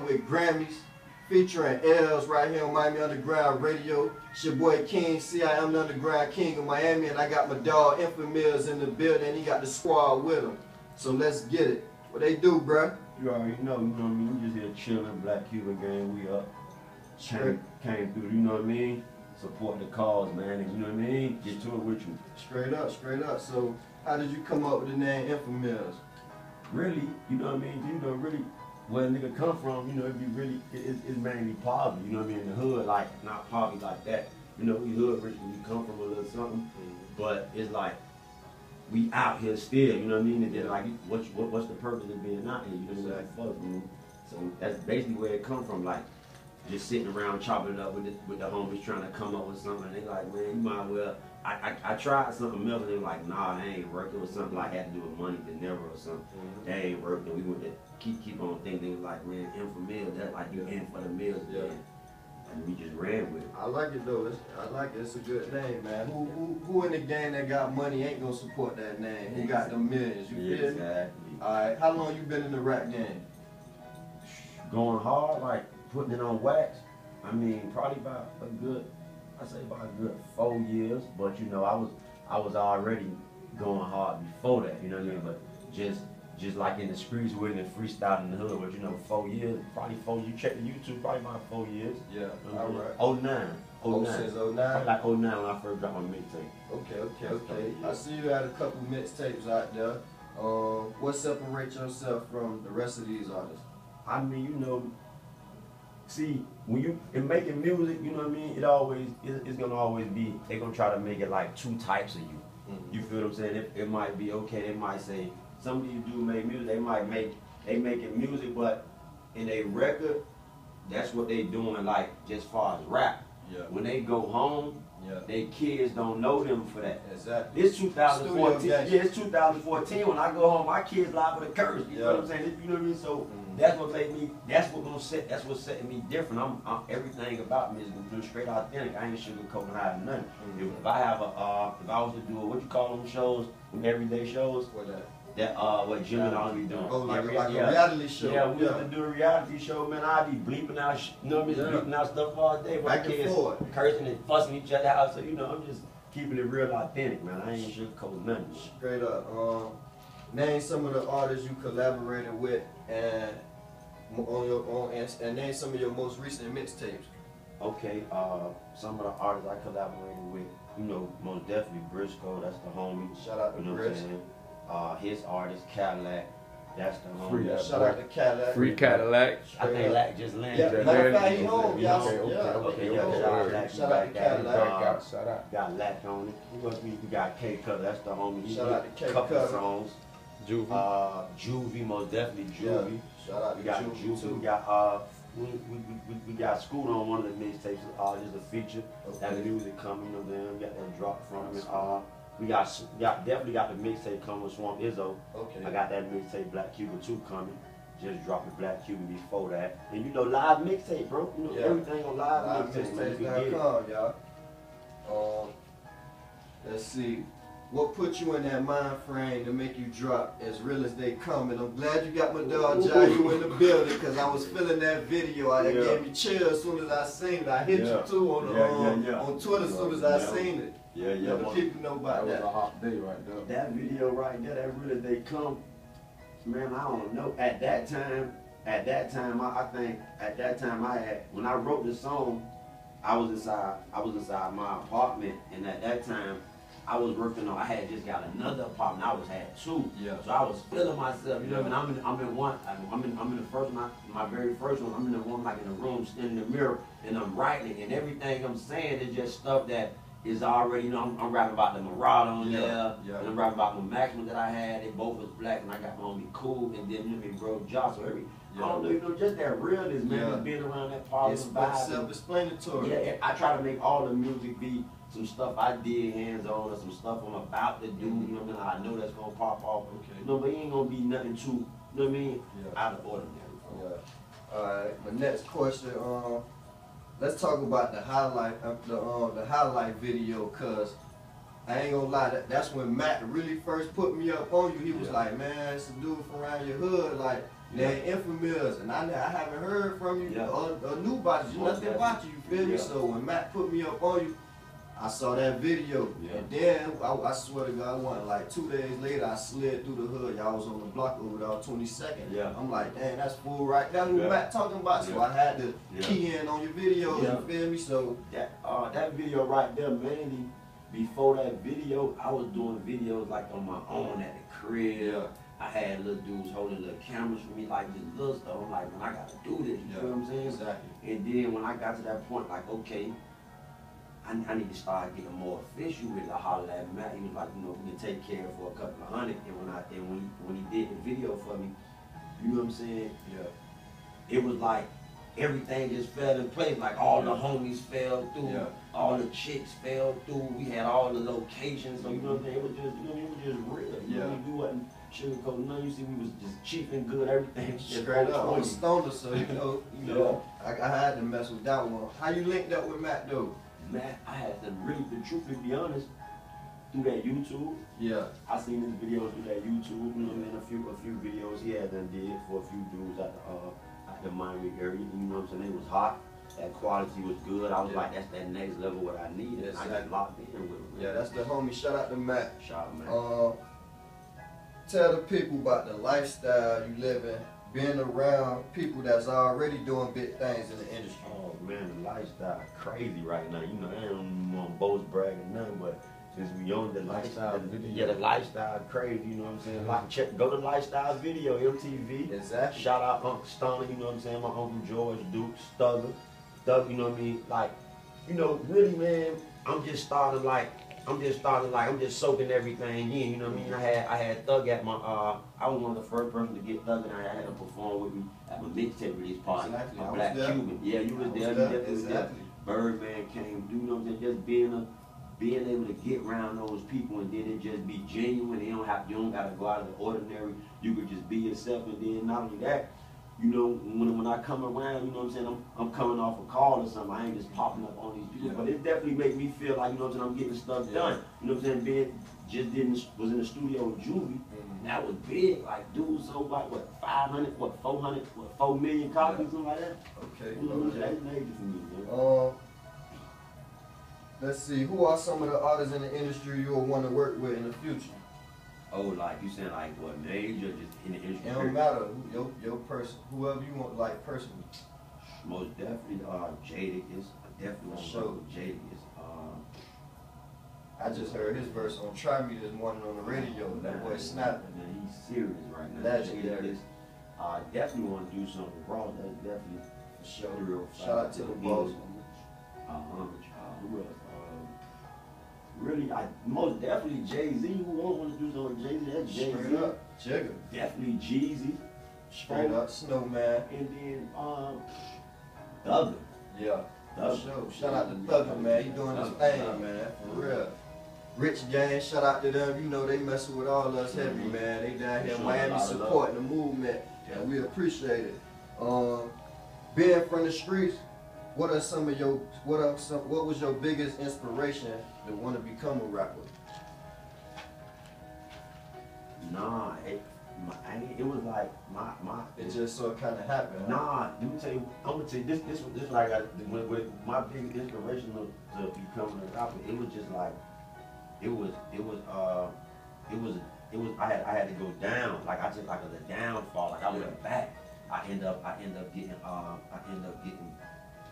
with Grammys, featuring L's right here on Miami Underground Radio. It's your boy King C. I am the Underground King of Miami, and I got my dog IN4MILLZ in the building, and he got the squad with him. So let's get it. What they do, bruh? You already know, you know what I mean? We just here chilling, Black Cuban gang, we up. Came through, you know what I mean? Support the cause, man, and you know what I mean? Get to it with you. Straight up, straight up. So how did you come up with the name IN4MILLZ? Really, you know what I mean? You know, really, where a nigga come from, you know, it be really, it's mainly poverty, you know what I mean? In the hood, like, not poverty like that. You know, we hood rich when we come from a little something, but it's like, we out here still, you know what I mean? And then like, what's the purpose of being out here? You know what I mean? Fuck, you know? So that's basically where it come from, like, just sitting around chopping it up with the homies trying to come up with something. And they like, man, you might well. I tried something else and they were like, nah, that ain't working. It was something like had to do with money, the never or something. That ain't working. We went to keep on thinking. They was like, man, IN4MILLZ. That's like you in for the mills, man. And we just ran with it. I like it though. I like it. It's a good name, man. Who in the game that got money ain't gonna support that name? Who got the millions? You feel me? Exactly. All right. How long you been in the rap game? Going hard, like putting it on wax. I mean, probably about a good 4 years. But you know, I was already going hard before that. You know what I mean? But just like in the streets with it and freestyle in the hood. But you know, 4 years, probably 4. You check the YouTube, probably about 4 years. Yeah. You know, all right. 09. Since 09? Probably like 09 when I first dropped my mixtape. Okay. I see you had a couple mixtapes out there. What separates yourself from the rest of these artists? I mean, you know, see, when you in making music, you know what I mean, it's gonna always be, they're gonna try to make it like two types of you. You feel what I'm saying? It might be okay, they might say, some of these do make music, they making music, but in a record, that's what they doing, like, just far as rap. Yeah. When they go home, their kids don't know them for that. Exactly. It's 2014. It's 2014. When I go home, my kids liable to curse. You know what I'm saying? You know what I mean? So that's what made me. That's what's setting me different. I'm everything about me is gonna be straight authentic. I ain't sugarcoating hiding nothing. If I have if I was to do what you call them shows, them everyday shows. What that? What Jim and I be doing. Oh, like a reality show. Yeah, we used to do a reality show, man. I'd be bleeping out, you know what I mean? Bleeping out stuff all day. Back and forth. Cursing and fussing each other out. So, you know, I'm just keeping it real authentic, man. I ain't sugarcoating nothing. Straight up. Name some of the artists you collaborated with and name some of your most recent mixtapes. Okay, some of the artists I collaborated with, you know, most definitely Briscoe, that's the homie. Shout out to Brisk. His artist, Cadillac, that's the homie. Shout out to Cadillac. Free Cadillac. I think Lack just landed. Yeah, matter of fact, he home, y'all. Okay, shout out to Cadillac. Shout out. Got Lack on it. We got K Cutter, that's the homie. Shout out to K Couple Cutter. songs. Juvie. Juvie, most definitely Juvie. Yeah. Shout out We to got Juvie too. We got we got Scoot on one of the mixtapes, just a feature. That music coming, you know, then we got that drop from him. We definitely got the mixtape coming with Swamp Izzo. Okay. I got that mixtape Black Cuban 2 coming. Just dropped the Black Cuban before that. And you know, live mixtape, bro. You know, everything on live mixtape. Y'all. Let's see. What put you in that mind frame to make you drop As Real As They Come? And I'm glad you got my dog Jayu in the building, because I was feeling that video. It gave me chills as soon as I seen it. I hit you too on Twitter as soon as I seen it. Let the people know about that. That was a hot day right there. That video right there, that Really They Come, man, I don't know. At that time, I think at that time when I wrote the song, I was inside my apartment, and at that time, I was working on. I had just got another apartment. I had 2. So I was feeling myself. You know what I mean? I'm in one. I'm in the first one. My very first one. I'm in the one, like in the room, standing in the mirror, and I'm writing, and everything I'm saying is just stuff that is already. You know, I'm rapping about the Marauder on there, and I'm rapping about the Maximum that I had. They both was black, and I got my homie Cool, and then you know, bro, Josh. So I don't know, you know, just that realness, man. Just being around that positive vibe. Self-explanatory. Yeah, I try to make all the music be some stuff I did hands-on, or some stuff I'm about to do, you know what I mean? I know that's gonna pop off. You know, but it ain't gonna be nothing too, you know what I mean? Out of ordinary. Alright, my next question, let's talk about the highlight the highlight video, cause I ain't gonna lie, that's when Matt really first put me up on you. He was like, man, it's a dude from around your hood, like, Now IN4MILLZ, and I haven't heard from you or knew about you, nothing about you. You feel me? So when Matt put me up on you, I saw that video, and then I swear to God, like 2 days later, I slid through the hood. Y'all was on the block over there, 22nd. I'm like, dang, that's fool right there. Who Matt talking about? So I had to key in on your videos. You feel me? So that video right there, mainly before that video, I was doing videos like on my own at the crib. I had little dudes holding little cameras for me, like just little stuff. I'm like, man, I gotta do this. You feel what I'm saying? Exactly. And then when I got to that point, like, okay, I need to start getting more official with it. I hollered at Matt. He was like, you know, we can take care of for a couple of $100. And when he did the video for me, you know what I'm saying? It was like everything just fell in place. Like all the homies fell through, all the chicks fell through. We had all the locations. So you know what I'm saying? It was just, you know, it was just real. You know, we wasn't sugarcoating nothing. You see, we was just cheap and good. Everything straight up. I was stoner, so you know, I had to mess with that one. How you linked up with Matt though? Matt, I had to really, the truth to be honest, through that YouTube. I seen his videos through that YouTube. You know, and a few videos he had done did for a few dudes at the Miami area. You know what I'm saying? It was hot. That quality was good. I was like, that's that next level what I needed. I got locked in with it. That's the homie. Shout out to Matt. Shout out, Matt. Tell the people about the lifestyle you live in, being around people that's already doing big things in the industry. Oh man, the lifestyle crazy right now. You know, I don't want to boast, brag, or nothing, but since we own the lifestyle video, the lifestyle crazy. You know what I'm saying? Like, go to Lifestyle Video, MTV. Exactly. Shout out Uncle Stoner. You know what I'm saying? My Uncle George, Duke, Thug. You know what I mean? Like, you know, really, man. I'm just soaking everything in, you know what I mean? I had Thug at my, I was one of the first person to get Thug, and I had him perform with me at my mixtape release party. Exactly. A Black Cuban. Yeah, you was there, you definitely was there. Birdman came, you know what I'm saying? Just being able to get around those people and then it just be genuine. You don't gotta go out of the ordinary. You could just be yourself, and then not only that, you know, when I come around, you know what I'm saying, I'm coming off a call or something. I ain't just popping up on these people. But it definitely made me feel like, you know what I'm saying, I'm getting stuff done. You know what I'm saying, was in the studio with Juvie. That was big. Like, dude sold like, what, 500, what, 400, what, 4 million copies, something like that? Okay. You know, that's major for me, man. Let's see, who are some of the artists in the industry you will want to work with in the future? Oh, like you saying like what, major, just in the industry? It don't matter, your person, whoever you want, like personally. Most definitely, Jadakiss. I definitely want to work with Jadakiss. I just heard his verse on Try Me this morning on the radio. That boy snapping. Man, he's serious right now. Legendary. I definitely want to do something raw. That's definitely for sure. Real. Shout out to the boss. Who else? Really, most definitely Jay-Z. Who won't want to do something with Jay-Z? That's Jay-Z. Straight up. Jigga. Definitely Jeezy. Straight up. Snowman. And then Thugger. Yeah. For sure. Shout out to Thugger, man. He doing his thing, man. For real. Rich Gang, shout out to them. You know they messing with all us heavy, man. They down here in Miami supporting the movement, and we appreciate it. Being from the streets, what was your biggest inspiration to want to become a rapper? Nah, it was like It just so kind of happened. Nah, let me tell you. I'm gonna tell you this what I got with my biggest inspiration to becoming a rapper. It was just like I had to go down. Like I just like a downfall. Like I went back. I end up getting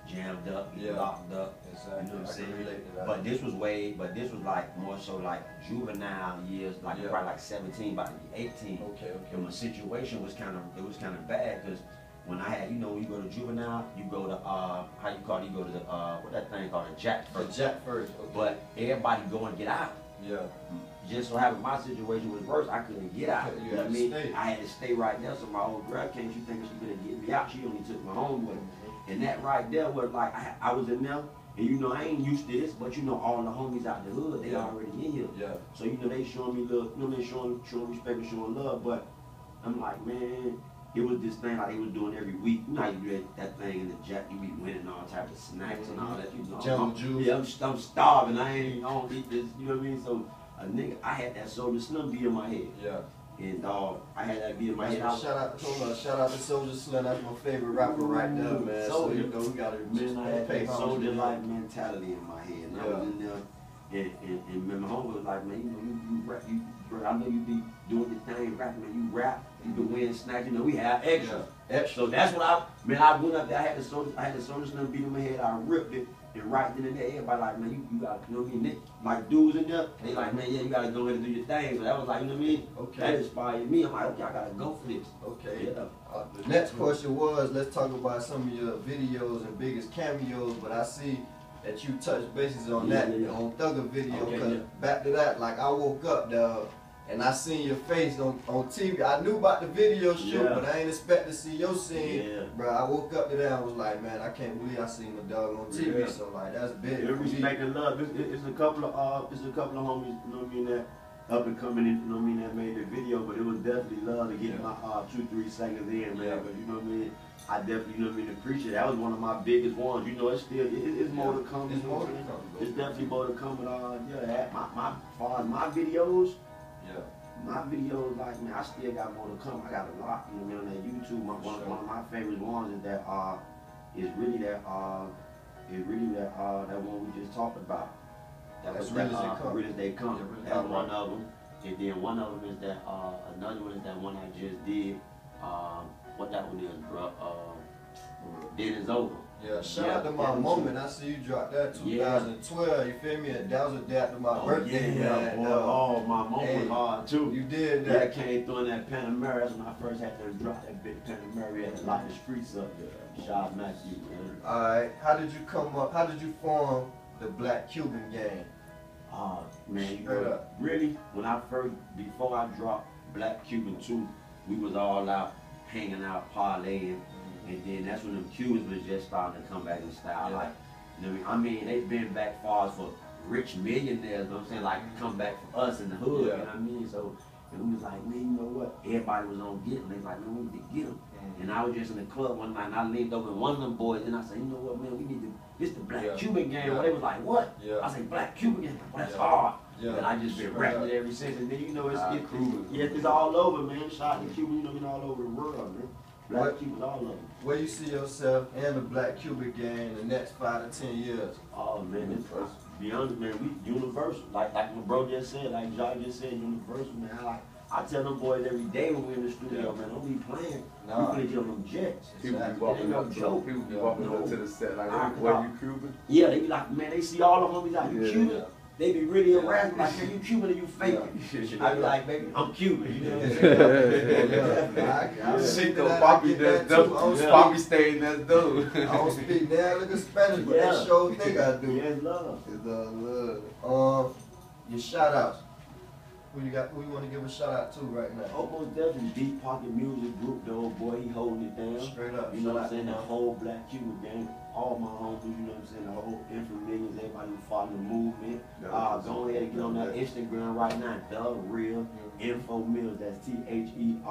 jammed up, locked up. Exactly. You know what I'm saying? But this was like more so like juvenile years, like probably like 17, about to be 18. Okay. And my situation was kind of bad because when I had, you know, when you go to juvenile, you go to how you call it? You go to the what that thing called, a jack first. The jack first. Okay. But everybody go and get out. Yeah. Just so happened my situation was worse. I couldn't get out. You know what I mean? stay. I had to stay right there. So my old girl came. She thinking she gonna get me out. She only took my home with her. And that right there was like I was in there. And you know, I ain't used to this, but you know, all the homies out the hood, they already in here. Yeah. So you know, they showing me love, you know, they showing respect and showing love. But I'm like, man, it was this thing like they was doing every week. You know how you do that thing in the jack, you be winning all types of snacks and all that. You know, Jungle juice. Yeah, I'm starving. I don't eat this. You know what I mean? So a nigga, I had that Soda Slim B in my head. Yeah. And I had that beat in my head. Shout out to Soulja Slim. That's my favorite rapper right there, man. So you know we gotta just I had pay that homage. soldier-like mentality in my head. And I was in there, and my homie was like, man, you know, you rap, bro, I know you be doing your thing, rapping, man. You rap, you can win snacks. You know, we have extra. So that's what I went up there. I had the Soulja Slim beat in my head. I ripped it. And right then and there, everybody like, man, you gotta, you know what I mean? Like dudes in there, they like, man, yeah, you gotta go ahead and do your thing. So that was like, you know what I mean? Okay. That inspired me. I'm like, okay, I gotta go for this. Okay. Yeah. The next question was, let's talk about some of your videos and biggest cameos. But I see that you touched bases on that on Thugger video. Cause back to that, like I woke up, dog. And I seen your face on TV. I knew about the video shoot, but I ain't expect to see your scene. Bro, I woke up to that and was like, man, I can't believe I seen my dog on TV. So like, that's big. Respect and love. It's a couple of homies, you know what I mean, that up and coming in, you know what I mean, that made the video. But it was definitely love to get my 2-3 seconds in, man. But you know what I mean, I definitely, you know what I mean, appreciate it. That was one of my biggest ones. You know, it's still, it's more to come. It's more to come. It's definitely more to come. But my videos. My videos, like, man, I still got more to come. I got a lot, you know what I mean, on that YouTube. One of my favorite ones is that that one we just talked about. That's Real As They Come. That's one of them. And then one of them is that another one is that one I just did. What that one is, bro? Then It's Over. Yeah, shout out to My Moment. I see you dropped that 2012. You feel me? And that was adapted to my birthday. My Moment was hard too. You did that. That came through in that Panamera. That's when I first had to drop that big Panamera. We had to lock the streets up there. Shout out Matthew, man. Alright, how did you come up? How did you form the Black Cuban gang? Man, you know, really, before I dropped Black Cuban 2, we was all out hanging out, parlaying. And then that's when them Cubans was just starting to come back in style. Like, you know, I mean, they've been back far as for rich millionaires, you know what I'm saying? Like, come back for us in the hood, you know what I mean? So, and we was like, man, you know what? Everybody was on get them. They was like, man, we need to get them. And I was just in the club one night, and I leaned over one of them boys, and I said, you know what, man, we need to, this the Black Cuban gang. Well, they was like, what? I said, Black Cuban gang, that's hard. And I just been rapping it ever since. And then, you know, it's all over, man. Shout out to Cuban, you know, all over the world, man. Black Cubans, all of them. Where you see yourself and the Black Cuban gang in the next 5 to 10 years? Oh man, it's beyond, man. We universal, like my bro just said, like John just said, universal, man. I tell them boys every day when we're in the studio, man, don't be playing. You finna get on them jets. People be walking up to the set like, what, you Cuban? Yeah, they be like, man, they see all the homies like, you Cuban? They be really harassed, like, are you Cuban or you fake? I be like, baby, I'm Cuban, you know what I'm saying? Poppy staying that dude. I don't speak that little Spanish, but that sure thing I do. Yeah, it's love. It's love. Your shout outs. Who you want to give a shout out to right now? Almost definitely Deeppockets music group, the old boy, he holding it down. Straight up. You know what I'm saying? The whole Black Cuban gang, all my homies, you know what I'm saying? The whole IN4MILLZ, everybody who follow the movement. Go ahead and get on that Instagram right now, The Real IN4MILLZ. That's THEREALIN,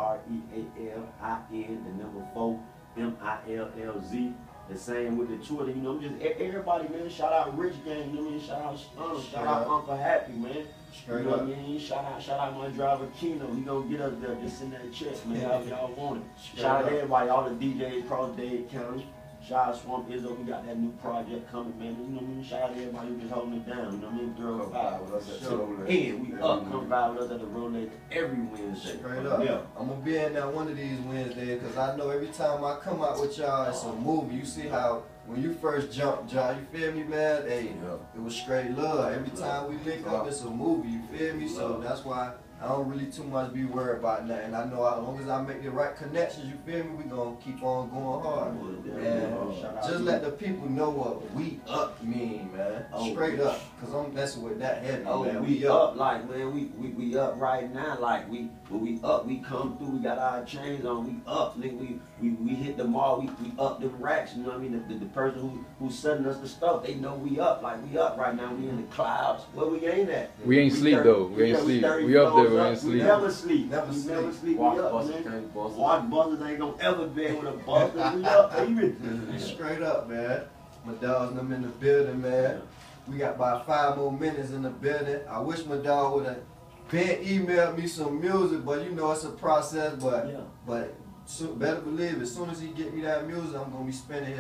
the number 4, MILLZ. The same with the Twitter, you know, just everybody, man. Shout out Rich Gang, you know what I mean? Shout out Stunner, shout out Uncle Happy, man. You know what I mean? Shout out my driver Keno. He gonna get up there, just send that check, man. However y'all want it. Shout out everybody, all the DJs across Dade County. Shout out Swamp Izzo, we got that new project coming, man. You know what I mean? Shout out to everybody who just holding it down. You know what I mean? Girl, vibe with us at the Rolex. And we come vibe with us at the Rolex every Wednesday. Straight up. Yeah. I'm gonna be in there one of these Wednesdays because I know every time I come out with y'all, it's a movie. You see how when you first jumped, John, you feel me, man? Hey, it was straight love. Every time we link up, it's a movie. You feel me? So that's why I don't really too much be worried about nothing. I know as long as I make the right connections, you feel me, we gonna keep on going hard. And just let the people know what we up mean, man. Straight up. Cause I'm messing with that heavy, man. We up like, man, we up right now. Like we up, we come through, we got our chains on, we up, nigga, we hit the mall, we up them racks, you know what I mean? The person who's sending us the stuff, they know we up, like we up right now, we in the clouds. Where we ain't at? We ain't sleep though. We ain't sleep. We up there, we ain't sleep. We never sleep. Never sleep. Watch we up, buses, man. Watch buses ain't gonna ever be with a bus. We up, baby. Straight up, man. My dogs and them in the building, man. We got about 5 more minutes in the building. I wish my dog would have Ben emailed me some music, but you know it's a process. But Yeah. but better believe as soon as he get me that music, I'm gonna be spending his